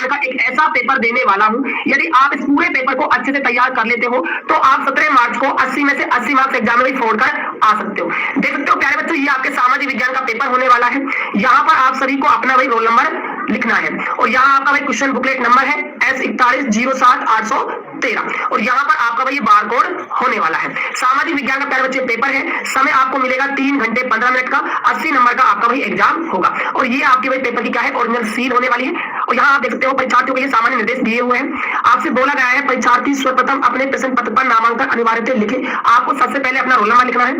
का एक ऐसा पेपर देने वाला हूं, यदि आप इस पूरे पेपर को अच्छे से तैयार कर लेते हो तो आप 17 मार्च को 80 में से 80 मार्क्स एग्जाम में फोड़ कर आ सकते हो। देख सकते हो प्यारे बच्चों, ये आपके सामाजिक विज्ञान का पेपर होने वाला है। यहाँ पर आप सभी को अपना वही रोल नंबर लिखना है और यहाँ आपका वही क्वेश्चन बुकलेट नंबर है S4107-813 और यहाँ पर आपका वही बारकोड होने वाला है। सामाजिक विज्ञान का प्यारे बच्चे पेपर है, समय आपको मिलेगा 3 घंटे 15 मिनट का, 80 नंबर का आपका वही एग्जाम होगा और ये आपके वही पेपर की क्या है, ओरिजिनल सील होने वाली है। और यहाँ आप देख सकते हो परीक्षार्थियों के लिए सामान्य निर्देश दिए हुए हैं। आपसे बोला गया है परीक्षार्थी सर्वप्रथम अपने प्रश्न पत्र पर नामांकन अनिवार्यता लिखे। आपको सबसे पहले अपना रोल नंबर लिखना है।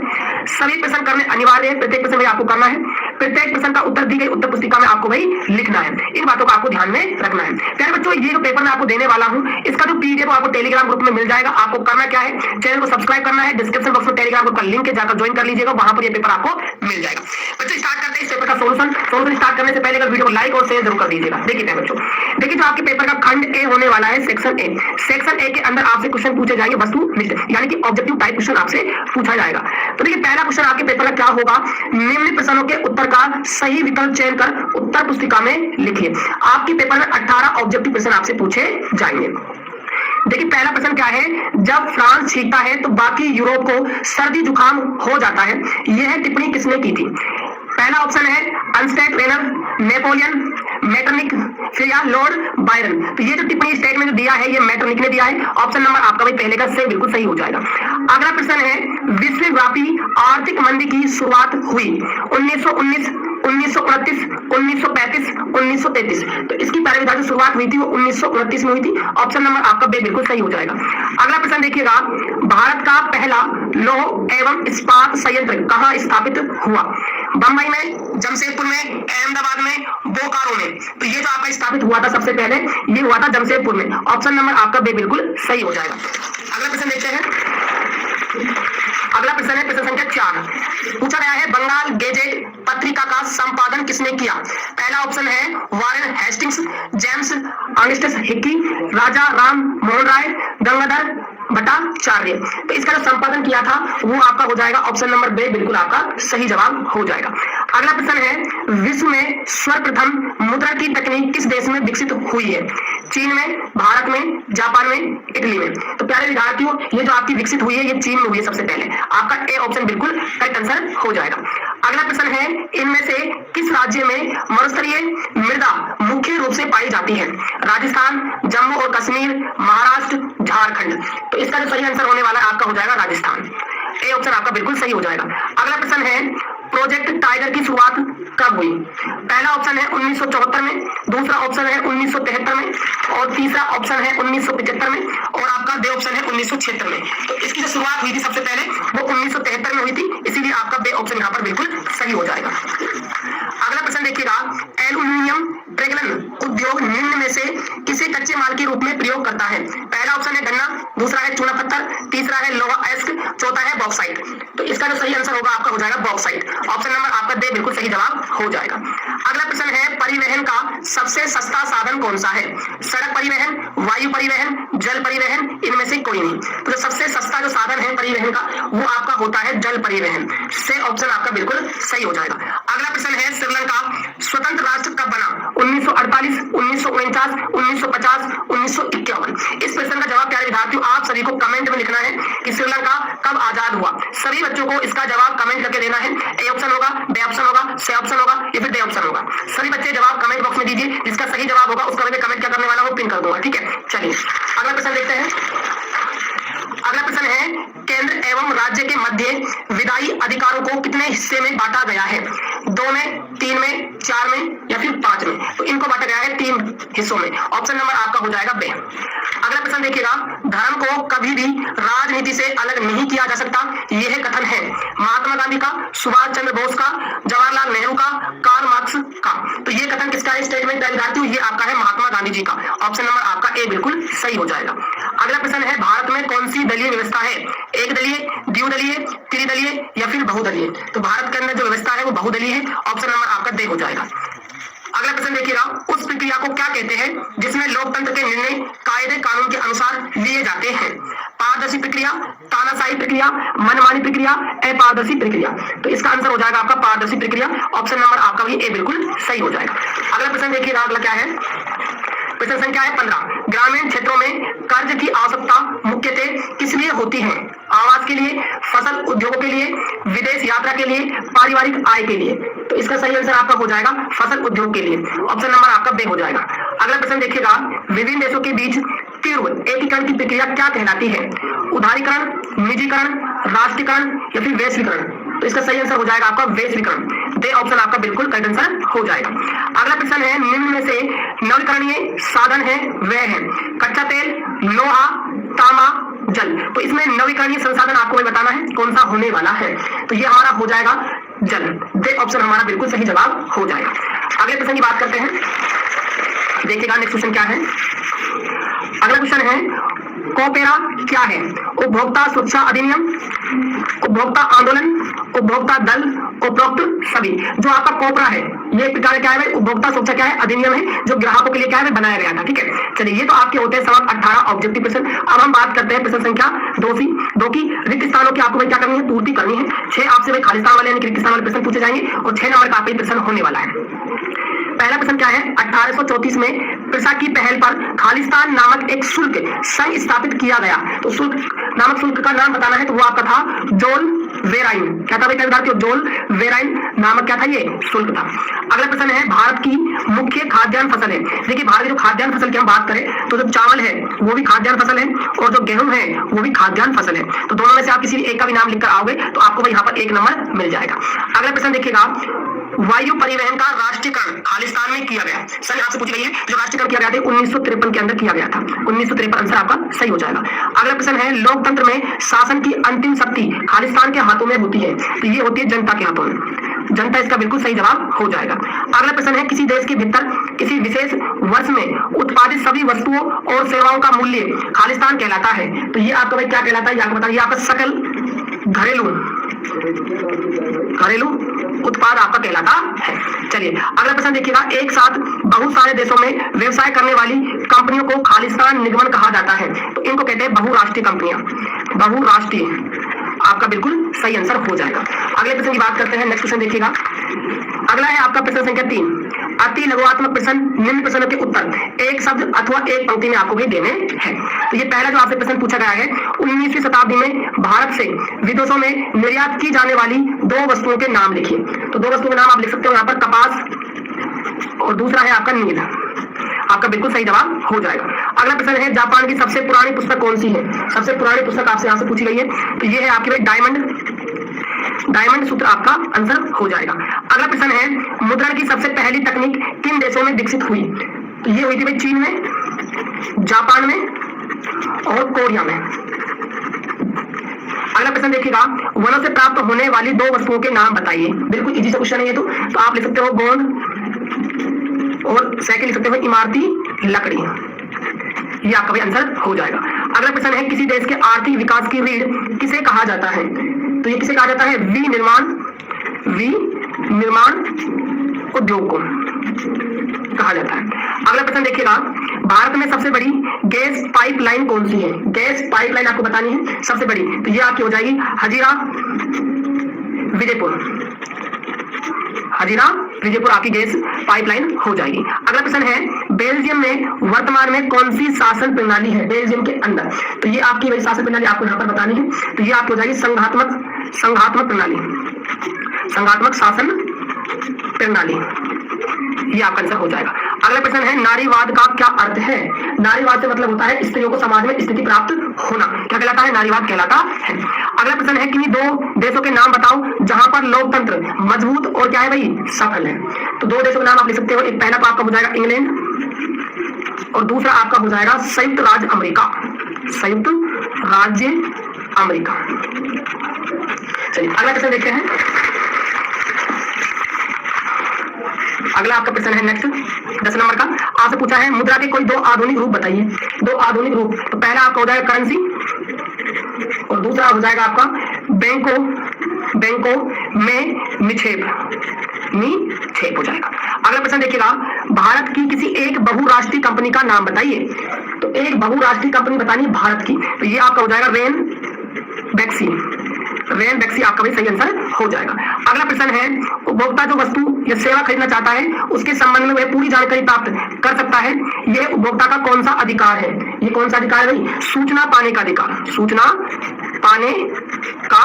सभी प्रश्न करने अनिवार्य है, प्रत्येक प्रश्न आपको करना है। प्रत्येक प्रश्न का उत्तर दी गई उत्तर पुस्तिका में आपको वही लिखना है। इन बातों को आपको ध्यान में रखना है। प्यारे बच्चों, ये जो पेपर मैं आपको देने वाला हूँ, इसका जो पीडीएफ आपको टेलीग्राम ग्रुप में मिल जाएगा। आपको करना क्या है, चैनल को सब्सक्राइब करना है, डिस्क्रिप्शन बॉक्स में टेलीग्राम ग्रुप का लिंक है, जाकर ज्वाइन कर लीजिएगा, वहां पर ये पेपर आपको मिल जाएगा। बच्चों स्टार्ट करते हैं इस पेपर का सोल्यूशन स्टार्ट करने से पहले अगर वीडियो को लाइक और शेयर जरूर कर दीजिएगा। देखिए बच्चों, देखिए जो आपके पेपर का खंड ए होने वाला है, सेक्शन ए। सेक्शन ए के अंदर आपसे क्वेश्चन पूछे जाएंगे वस्तुनिष्ठ, यानी कि ऑब्जेक्टिव टाइप क्वेश्चन आपसे पूछा जाएगा। तो देखिए पहला क्वेश्चन आपके पेपर का क्या होगा, निम्न प्रश्नों के उत्तर का सही विकल्प चयन कर उत्तर पुस्तिका में लिखिए। आपके पेपर में 18 ऑब्जेक्टिव प्रश्न आपसे पूछे जाएंगे। देखिए पहला प्रश्न क्या है, जब फ्रांस छींकता है तो बाकी यूरोप को सर्दी जुकाम हो जाता है, यह टिप्पणी किसने की थी? पहला ऑप्शन है अर्नस्ट वेनर, नेपोलियन, मेटरनिक, फिर या लॉर्ड बायरन। तो ये जो टिप्पणी स्टेटमेंट दिया है ये मेटरनिक ने दिया है। ऑप्शन नंबर आपका भाई पहले का से बिल्कुल सही हो जाएगा। अगला प्रश्न है, विश्वव्यापी आर्थिक मंदी की शुरुआत हुई 1919, 1929, 1935, 1933। तो इसकी प्रारंभिक जो शुरुआत हुई थी वो 1929 में हुई थी। ऑप्शन नंबर आपका बे बिल्कुल सही हो जाएगा। अगला प्रश्न देखिएगा, भारत का पहला लौह एवं इस्पात संयंत्र कहाँ स्थापित हुआ? बंबई में, जमशेदपुर में, अहमदाबाद में, बोकारो में। तो ये जो आपका स्थापित हुआ था सबसे पहले, ये हुआ था जमशेदपुर में। ऑप्शन नंबर आपका बे बिल्कुल सही हो जाएगा। अगला प्रश्न देखते हैं। अगला प्रश्न है प्रश्न संख्या 4। पूछा गया है बंगाल गेजेट पत्रिका का संपादन किसने किया? पहला ऑप्शन है Warren Hastings, James Augustus Hicky, Raja Ram Mohan Roy, Gangadhar Bhattacharya. तो इसका जो संपादन किया था वो आपका हो जाएगा ऑप्शन नंबर बे बिल्कुल आपका सही जवाब हो जाएगा। अगला प्रश्न है, विश्व में सर्वप्रथम मुद्रण की तकनीक किस देश में विकसित हुई है? चीन में, भारत में, जापान में, इटली में। तो प्यारे विद्यार्थियों, ये जो आपकी विकसित हुई है ये चीन में हुई है सबसे पहले। आपका ए ऑप्शन बिल्कुल करेक्ट आंसर हो जाएगा। अगला प्रश्न है, इनमें से किस राज्य में मरुस्तरीय मृदा मुख्य रूप से पाई जाती है? राजस्थान, जम्मू और कश्मीर, महाराष्ट्र, झारखंड। तो इसका जो सही आंसर होने वाला है आपका हो जाएगा राजस्थान। ए ऑप्शन आपका बिल्कुल सही हो जाएगा। अगला प्रश्न है, प्रोजेक्ट टाइगर की शुरुआत कब हुई? पहला ऑप्शन है 1974 में, दूसरा ऑप्शन है 1973 में और तीसरा ऑप्शन है 1975 में और आपका बे ऑप्शन है 1976 में। तो इसकी जो शुरुआत हुई थी सबसे पहले वो 1973 में हुई थी, इसीलिए आपका बे ऑप्शन यहाँ पर बिल्कुल सही हो जाएगा। अगला प्रश्न देखिएगा, एल्यूमिनियम ट्रेगलन उद्योग निम्न में से किसे कच्चे माल के रूप में प्रयोग करता है? पहला ऑप्शन है गन्ना, दूसरा है चूना पत्थर, तीसरा है लोहा अयस्क, चौथा है बॉक्साइट। तो इसका जो सही आंसर होगा आपका हो जाएगा बॉक्साइट। ऑप्शन नंबर आपका दे बिल्कुल सही जवाब हो जाएगा। अगला प्रश्न है, परिवहन का सबसे सस्ता साधन कौन सा है? सड़क परिवहन, वायु परिवहन, जल परिवहन, इनमें से कोई नहीं। तो जो सबसे सस्ता जो साधन है परिवहन का वो आपका होता है जल परिवहन। से ऑप्शन आपका बिल्कुल सही हो जाएगा। अगला प्रश्न है, श्रीलंका स्वतंत्र राष्ट्र कब बना? 1948, 1949, 1950, 1951। इस प्रश्न का जवाब प्यारे विद्यार्थियों आप सभी को कमेंट में लिखना है कि श्रीलंका कब आजाद हुआ। सभी बच्चों को इसका जवाब कमेंट करके देना है। ए ऑप्शन होगा, बी ऑप्शन होगा, सी ऑप्शन होगा या फिर डी ऑप्शन होगा। सभी बच्चे जवाब कमेंट बॉक्स में दीजिए, जिसका सही जवाब होगा उसका मैं कमेंट क्या करने वाला हूँ पिन कर दूंगा। ठीक है, चलिए अगला प्रश्न देखते हैं। अगला प्रश्न है, केंद्र एवं राज्य के मध्य विधायी अधिकारों को कितने हिस्से में बांटा गया है? 2 में, 3 में, 4 में या फिर 5 में। तो इनको बांटा गया है 3 हिस्सों में। ऑप्शन नंबर आपका हो जाएगा बे। अगला प्रश्न देखिएगा, धर्म को कभी भी राजनीति से अलग नहीं किया जा सकता, यह कथन है महात्मा गांधी का, सुभाष चंद्र बोस का, जवाहरलाल नेहरू का, कार्ल मार्क्स का। तो ये कथन किसका है स्टेटमेंट विद्यार्थियों? ये आपका है महात्मा गांधी जी का। ऑप्शन नंबर आपका ए बिल्कुल सही हो जाएगा। अगला प्रश्न है, भारत में कौन सी दलीय व्यवस्था है? एक दलीय, द्विदलीय, त्रिदलीय या फिर बहुदलीय। तो भारत के अंदर जो व्यवस्था है वो बहुदलीय है। ऑप्शन नंबर आपका दे हो जाएगा। अगला प्रश्न देखिएगा, उस प्रक्रिया को क्या कहते हैं जिसमें लोकतंत्र के निर्णय कायदे कानून के अनुसार लिए जाते हैं? पारदर्शी प्रक्रिया, तानाशाही प्रक्रिया, मनमानी प्रक्रिया, अपारदर्शी प्रक्रिया। तो इसका आंसर हो जाएगा आपका पारदर्शी प्रक्रिया। ऑप्शन नंबर आपका भी ए बिल्कुल सही हो जाएगा। अगला प्रश्न देखिएगा, अगला क्या है? प्रश्न संख्या है 15, ग्रामीण क्षेत्रों में कर्ज की आवश्यकता मुख्यतः किस लिए होती है? आवास के लिए, फसल उद्योगों के लिए, विदेश यात्रा के लिए, पारिवारिक आय के लिए। तो इसका सही आंसर आपका हो जाएगा फसल उद्योग के लिए। ऑप्शन नंबर आपका बे हो जाएगा। अगला प्रश्न देखिएगा, विभिन्न देशों के बीच तीव्र एकीकरण की प्रक्रिया क्या कहलाती है? उदारीकरण, निजीकरण, राष्ट्रीयकरण या फिर वैश्वीकरण? तो इसका सही आंसर हो जाएगा आपका वैश्वीकरण। दे ऑप्शन आपका बिल्कुल करेक्ट आंसर हो जाएगा। अगला प्रश्न है, निम्न में से नवीकरणीय साधन है वह है? कच्चा तेल, लोहा, तांबा, जल। तो इसमें नवीकरणीय संसाधन आपको भी बताना है कौन सा होने वाला है। तो ये हमारा हो जाएगा जल। दे ऑप्शन हमारा बिल्कुल सही जवाब हो जाएगा। अगले प्रश्न की बात करते हैं, देखिएगा नेक्स्ट क्वेश्चन क्या है। अगला क्वेश्चन है, कोपेरा क्या है? उपभोक्ता सुरक्षा अधिनियम, उपभोक्ता आंदोलन, उपभोक्ता दल, उपरोक्त सभी। जो आपका कोपरा है ये प्रकार क्या है? उपभोक्ता सुरक्षा क्या है? अधिनियम है, जो ग्राहकों के लिए क्या है? बनाया गया था। ठीक है, चलिए ये तो आपके होते हैं सवाल 18 ऑब्जेक्टिव प्रश्न। अब हम बात करते हैं प्रश्न संख्या 2 की रिक्त स्थानों की आपको क्या करनी है? पूर्ति करनी है। 6 आपसे भाई खाली स्थान वाले यानी कि रिक्त स्थान वाले प्रश्न पूछे जाएंगे और 6 नंबर का आपका प्रश्न होने वाला है। पहला प्रश्न क्या है? 1834 में प्रसा की पहल पर खालिस्तान नामक एक शुल्क संघ स्थापित किया गया। तो शुल्क नामक शुल्क का नाम बताना है, तो वो आपका था जोल वेराइन। क्या था भाई विद्यार्थियों? जोल वेराइन नामक क्या था? ये शुल्क था। अगला प्रश्न है, भारत की मुख्य खाद्यान्न फसल है? देखिए भारत की जो खाद्यान्न फसल की हम बात करें तो जो चावल है वो भी खाद्यान्न फसल है और जो गेहूं है वो भी खाद्यान्न फसल है। तो दोनों में से आप किसी भी एक का भी नाम लिखकर आओगे तो आपको भाई यहाँ पर 1 नंबर मिल जाएगा। अगला प्रश्न देखिएगा, वायु परिवहन का राष्ट्रीयकरण खालिस्तान में किया गया। सर आपसे पूछ रही है, जो राष्ट्रीयकरण किया गया था 1953 के अंदर किया गया था। 1953 आंसर आपका सही हो जाएगा। अगला प्रश्न है, लोकतंत्र में शासन की अंतिम शक्ति खालिस्तान के हाथों में होती है? तो ये होती है जनता के हाथों में। जनता इसका बिल्कुल सही जवाब हो जाएगा। अगला प्रश्न है, किसी देश के भीतर किसी विशेष वर्ष में उत्पादित सभी वस्तुओं और सेवाओं का मूल्य खालिस्तान कहलाता है। तो ये आपका भाई क्या कहलाता है? ये आपको बता, ये आपका सकल घरेलू उत्पाद आपका कहलाता है। चलिए अगला प्रश्न देखिएगा, एक साथ बहुत सारे देशों में व्यवसाय करने वाली कंपनियों को खालिस्तान निगमन कहा जाता है। तो इनको कहते हैं बहुराष्ट्रीय कंपनियां। बहुराष्ट्रीय आपका बिल्कुल सही आंसर हो जाएगा। अगले प्रश्न की बात करते हैं, नेक्स्ट क्वेश्चन देखिएगा। अगला है आपका प्रश्न संख्या 3, अति लघुत्मक प्रश्न। निम्न प्रश्नों के उत्तर एक शब्द अथवा एक पंक्ति में आपको भी देने हैं। तो ये पहला जो आपसे प्रश्न पूछा गया है, 19वीं शताब्दी में भारत से विदेशों में निर्यात की जाने वाली 2 वस्तुओं के नाम लिखिए। तो 2 वस्तुओं के नाम आप लिख सकते हो यहाँ पर, कपास और दूसरा है आपका नील। आपका बिल्कुल सही जवाब हो जाएगा। अगला प्रश्न है, जापान की सबसे पुरानी पुस्तक कौन सी है? सबसे पुरानी पुस्तक आपसे यहाँ से पूछी गई है, तो ये है आपके डायमंड सूत्र आपका आंसर हो जाएगा। अगला प्रश्न है, मुद्रण की सबसे पहली तकनीक किन देशों में विकसित हुई? तो ये हुई थी भाई चीन में, जापान में और कोरिया में। अगला प्रश्न देखिएगा, वनों से प्राप्त होने वाली 2 वस्तुओं के नाम बताइए। बिल्कुल इजी सा क्वेश्चन है ये तो आप लिख सकते हो गोंद और सेकंड लिख सकते हो इमारती लकड़ी। ये आपका भी आंसर हो जाएगा। अगला प्रश्न है, किसी देश के आर्थिक विकास की रीढ़ किसे कहा जाता है? तो ये किसे कहा जाता है? विनिर्माण उद्योग को कहा जाता है। अगला प्रश्न देखिएगा, भारत में सबसे बड़ी गैस पाइपलाइन कौन सी है? गैस पाइपलाइन आपको बतानी है सबसे बड़ी, तो ये आपकी हो जाएगी हजीरा विजयपुर आपकी गैस पाइपलाइन हो जाएगी। अगला प्रश्न है, बेल्जियम में वर्तमान में कौन सी शासन प्रणाली है? बेल्जियम के अंदर, तो ये आपकी वही शासन प्रणाली आपको यहाँ पर बतानी है। तो ये आपकी हो जाएगी संघात्मक प्रणाली, संघात्मक शासन प्रणाली। ये आपका आंसर हो जाएगा। अगला प्रश्न है, नारीवाद का क्या अर्थ है? नारीवाद से मतलब होता है स्त्रियों को समाज में स्थिति प्राप्त होना। क्या कहलाता है? नारीवाद कहलाता है। अगला प्रश्न है, किन्हीं 2 देशों के नाम बताओ जहां पर लोकतंत्र मजबूत और क्या है भाई सफल है। तो 2 देशों के नाम आप लिख सकते हो। एक पहला तो आपका हो जाएगा इंग्लैंड और दूसरा आपका हो जाएगा संयुक्त राज्य अमेरिका। चलिए अगला प्रश्न देखते हैं। अगला आपका प्रश्न है नेक्स्ट 10 नंबर का, आपसे पूछा है, मुद्रा के कोई 2 आधुनिक रूप बताइए। 2 आधुनिक रूप, तो पहला आपका हो जाएगा करेंसी और दूसरा हो जाएगा आपका बैंकों में निक्षेप हो जाएगा। अगला प्रश्न देखिएगा, भारत की किसी एक बहुराष्ट्रीय कंपनी का नाम बताइए। तो एक बहुराष्ट्रीय कंपनी बतानी है भारत की, तो ये आपका हो जाएगा रेन बैक्सी। रेनबैक्सी आपका भाई सही आंसर हो जाएगा। अगला प्रश्न है, उपभोक्ता जो वस्तु या सेवा खरीदना चाहता है उसके संबंध में वह पूरी जानकारी प्राप्त कर सकता है, यह उपभोक्ता का कौन सा अधिकार है? ये कौन सा अधिकार है भाई? सूचना पाने का अधिकार, सूचना पाने का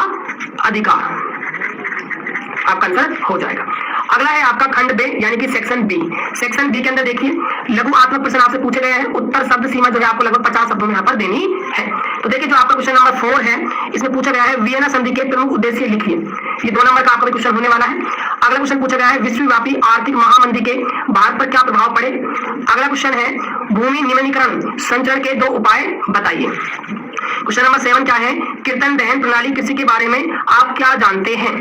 अधिकार आपका आंसर हो जाएगा। अगला है आपका खंड बे यानी कि सेक्शन बी। सेक्शन बी के अंदर देखिए लघु आत्मक प्रश्न आपसे पूछे गए हैं। उत्तर शब्द सीमा जो है आपको लगभग 50 शब्दों में यहाँ पर देनी है। तो देखिए जो आपका क्वेश्चन नंबर 4 है इसमें पूछा गया है वियना संधि के प्रमुख उद्देश्य लिखिए। ये 2 नंबर का आपका क्वेश्चन होने वाला है। अगला क्वेश्चन पूछा गया है विश्वव्यापी आर्थिक महामंदी के भारत पर क्या प्रभाव पड़े। अगला क्वेश्चन है भूमि निम्नीकरण संचरण के 2 उपाय बताइए। क्वेश्चन नंबर 7 क्या है, कीर्तन दहन प्रणाली कृषि के बारे में आप क्या जानते हैं।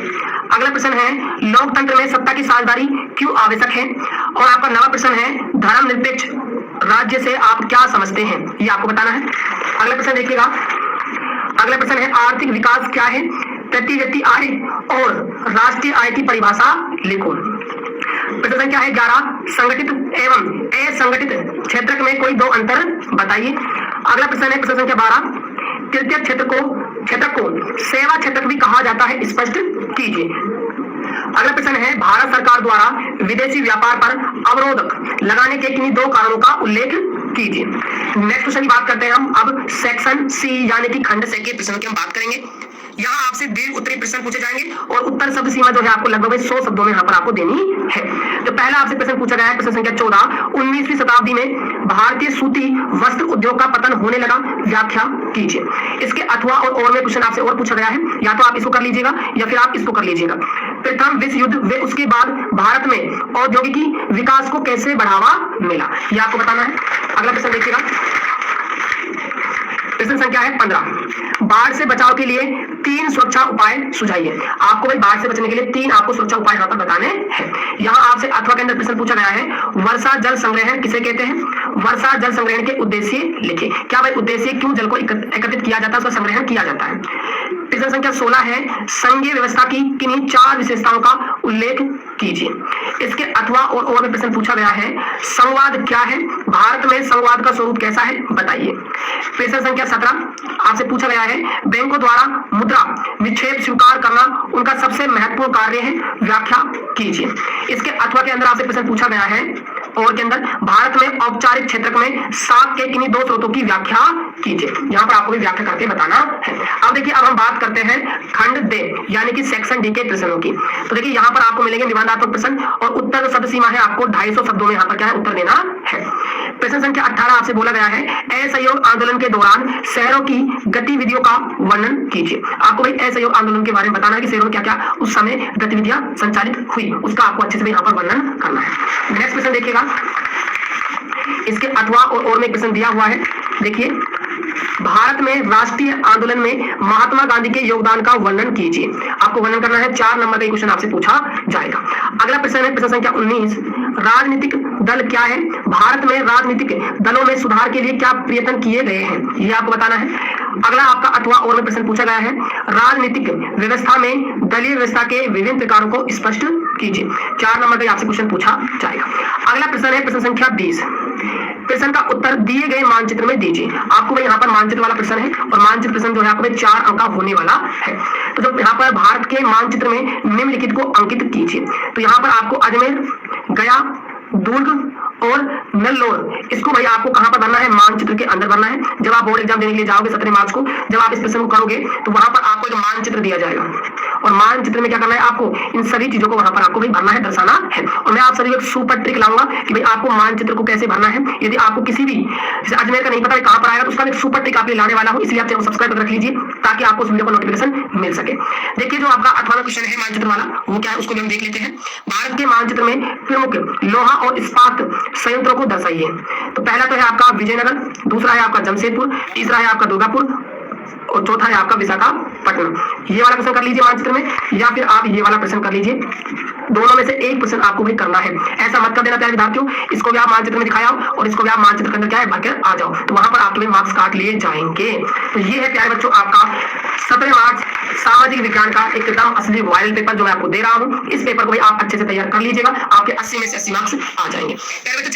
अगला प्रश्न है लोकतंत्र में सत्ता की साझेदारी क्यों आवश्यक है। और आपका 9वां प्रश्न है धर्मनिरपेक्ष राज्य से आप क्या समझते हैं, ये आपको बताना है। अगला प्रश्न देखिएगा, अगला प्रश्न है आर्थिक विकास क्या है, प्रति व्यक्ति आय और राष्ट्रीय आय की परिभाषा लिखो। प्रश्न संख्या है 11 संगठित एवं असंगठित क्षेत्र में कोई 2 अंतर बताइए। अगला प्रश्न है प्रश्न संख्या 12 तृतीय क्षेत्र को सेवा क्षेत्र भी कहा जाता है, स्पष्ट कीजिए। अगला प्रश्न है भारत सरकार द्वारा विदेशी व्यापार पर अवरोध लगाने के किन्हीं 2 कारणों का उल्लेख कीजिए। नेक्स्ट क्वेश्चन की बात करते हैं हम अब सेक्शन सी यानी कि खंड से के प्रश्नों की हम बात करेंगे। यहाँ आपसे दीर्घ उत्तरीय प्रश्न पूछे जाएंगे और उत्तर शब्द सीमा जो है आपको लगभग 100 शब्दों में यहाँ पर आपको देनी है। जो पहला आपसे प्रश्न पूछा गया है प्रश्न संख्या 14 19वीं शताब्दी में भारतीय सूती वस्त्र उद्योग का पतन होने लगा, व्याख्या कीजिए। इसके अथवा और में क्वेश्चन आपसे और पूछा गया है, या तो आप इसको कर लीजिएगा या फिर आप इसको कर लीजिएगा। प्रथम विश्व युद्ध व उसके बाद भारत में औद्योगिकी विकास को कैसे बढ़ावा मिला, ये आपको बताना है। अगला प्रश्न देखिएगा, प्रश्न संख्या है 15 बाढ़ से बचाव के लिए 3 सुरक्षा उपाय सुझाइए। आपको भाई बाढ़ से बचने के लिए 3 आपको सुरक्षा उपाय यहाँ पर बताने हैं। यहाँ आपसे अथवा के अंदर प्रश्न पूछा गया है वर्षा जल संग्रहण किसे कहते हैं। वर्षा जल संग्रहण के उद्देश्य लिखिए। क्या भाई उद्देश्य, क्यों जल को एकत्रित किया जाता है, उसका संग्रहण किया जाता है। प्रश्न संख्या 16 है संघीय व्यवस्था की किन्हीं 4 विशेषताओं का उल्लेख कीजिए। इसके अथवा और में प्रश्न पूछा गया है संवाद क्या है, भारत में संवाद का स्वरूप कैसा है, बताइए। प्रश्न संख्या 17 आपसे पूछा गया है बैंकों द्वारा मुद्रा विक्षेप स्वीकार करना उनका सबसे महत्वपूर्ण कार्य है, व्याख्या कीजिए। इसके अथवा के अंदर आपसे प्रश्न पूछा गया है और के अंदर भारत में औपचारिक क्षेत्र में सात के किन्हीं 2 स्रोतों की व्याख्या कीजिए। यहाँ पर आपको भी व्याख्या करके बताना है। अब देखिए अब हम बात करते हैं खंड दे यानी कि सेक्शन डी के प्रश्नों की। तो देखिए यहाँ पर आपको मिलेंगे निबंधात्मक प्रश्न और उत्तर शब्द सीमा है आपको 250 शब्दों में यहाँ पर क्या है उत्तर देना है। प्रश्न संख्या 18 आपसे बोला गया है असहयोग आंदोलन के दौरान शहरों की गतिविधियों का वर्णन कीजिए। आपको भाई असहयोग आंदोलन के बारे में बताना है कि शहरों में क्या क्या उस समय गतिविधियां संचालित हुई, उसका आपको अच्छे से यहाँ पर वर्णन करना है। नेक्स्ट प्रश्न देखिएगा, इसके अथवा और में प्रश्न दिया हुआ है। देखिए भारत में राष्ट्रीय आंदोलन में महात्मा गांधी के योगदान का वर्णन कीजिए। आपको वर्णन करना है, 4 नंबर का क्वेश्चन आपसे पूछा जाएगा। अगला प्रश्न है प्रश्न संख्या 19 राजनीतिक दल क्या है, भारत में राजनीतिक दलों में सुधार के लिए क्या प्रयत्न किए गए हैं, ये आपको बताना है। अगला आपका अथवा और में प्रश्न पूछा गया है राजनीतिक व्यवस्था में दलीय व्यवस्था के विभिन्न प्रकारों को स्पष्ट कीजिए। 4 नंबर का आपसे क्वेश्चन पूछा जाएगा। अगला प्रश्न है प्रश्न संख्या 20 प्रश्न का उत्तर दिए गए मानचित्र में दीजिए। आपको यहाँ पर मानचित्र वाला प्रश्न है और मानचित्र प्रश्न जो है आपको 4 अंक का होने वाला है। तो जब यहाँ पर भारत के मानचित्र में निम्नलिखित को अंकित कीजिए। तो यहाँ पर आपको अजमेर, गया, दुर्ग और नेल्लोर इसको भाई आपको कहां पर भरना है, मानचित्र के अंदर भरना है। जब आप बोर्ड एग्जाम देने के लिए जाओगे 17 मार्च को, जब आप इस प्रश्न को करोगे तो वहां पर आपको एक मानचित्र दिया जाएगा और मानचित्र में क्या करना है, आपको इन सभी चीजों को वहां पर आपको भाई भरना है, दर्शाना है। और मैं आप सभी एक सुपर ट्रिक लाऊंगा कि भाई आपको मानचित्र को कैसे भरना है। यदि आपको किसी भी जैसे अजमेर का नहीं पता कहां पर आएगा तो उसका एक सुपर ट्रिक आपके लाने वाला हूं, इसलिए आप चैनल सब्सक्राइब कर रख लीजिए ताकि आपको उस वीडियो का नोटिफिकेशन मिल सके। देखिए जो आपका 18वां क्वेश्चन है मानचित्र वाला वो क्या है उसको हम देख लेते हैं। भारत के मानचित्र में प्रमुख लोहा और इस्पात संयंत्रों को दर्शाइए। तो पहला तो है आपका विजयनगर, दूसरा है आपका जमशेदपुर, तीसरा है आपका दुर्गापुर और चौथा है आपका विशाखापट्टनम। ये वाला प्रश्न कर लीजिए मानचित्र में, या फिर आप ये वाला प्रश्न कर लीजिए। दोनों में से एक प्रश्न आपको भी करना है। ऐसा मत कर देना प्यारे विद्यार्थियों, इसको भी आप मानचित्र में दिखाओ और इसको भी आप मानचित्र के अंदर क्या है भरकर आ जाओ, तो वहां पर आपके मार्क्स काट लिए जाएंगे। तो ये है प्यारे बच्चों आपका 17 मार्च सामाजिक विज्ञान का एकदम असली वायरल पेपर जो मैं आपको दे रहा हूँ। इस पेपर को भी आप अच्छे से तैयार कर लीजिएगा, आपके 80 में से 80 मार्क्स आ जाएंगे।